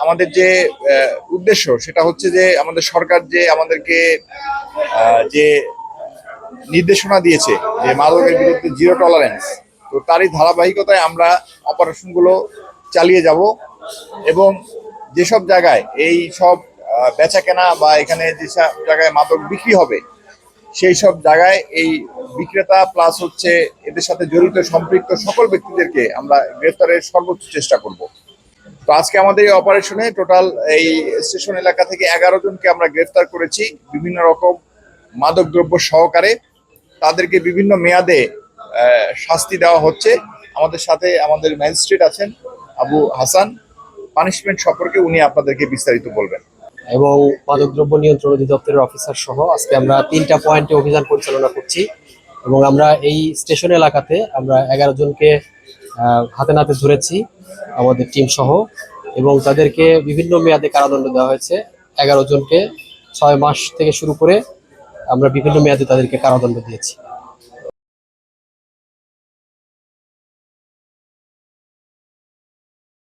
আমাদের যে উদ্দেশ্য সেটা হচ্ছে যে আমাদের সরকার যে আমাদেরকে যে নির্দেশনা দিয়েছে যে মাদকের বিরুদ্ধে জিরো টলারেন্স, তো তারই ধারাবাহিকতায় আমরা অপারেশনগুলো চালিয়ে যাব এবং যেসব জায়গায় এই সব বেচা কেনা বা এখানে যেসব জায়গায় মাদক বিক্রি হবে সেই সব জায়গায় এই বিক্রেতা প্লাস হচ্ছে এদের সাথে জড়িত সম্পৃক্ত সকল ব্যক্তিদেরকে আমরা গ্রেফতারের সর্বোচ্চ চেষ্টা করব। তো আজকে আমাদের এই অপারেশনে টোটাল এই স্টেশন এলাকা থেকে 11 জনকে আমরা গ্রেফতার করেছি বিভিন্ন রকম মাদক দ্রব্য সহকারে। তাদেরকে বিভিন্ন মেয়াদে শাস্তি দেওয়া হচ্ছে। আমাদের সাথে আমাদের ম্যাজিস্ট্রেট আছেন আবু হাসান, পানিশমেন্ট সম্পর্কে উনি আপনাদেরকে বিস্তারিত বলবেন। এবং মাদকদ্রব্য নিয়ন্ত্রণ অধিদপ্তরের অফিসার সহ আজকে আমরা 3টা পয়েন্টে অভিযান পরিচালনা করছি এবং আমরা এই স্টেশন এলাকাতে আমরা 11 জনকে হাতে নাতে ধরেছি আমাদের টিম সহ, এবং তাদেরকে বিভিন্ন মেয়াদে কারাদণ্ড দেওয়া হয়েছে। 11 জনকে 6 মাস থেকে শুরু করে আমরা বিভিন্ন মেয়াদে তাদেরকে কারাদণ্ড দিয়েছি।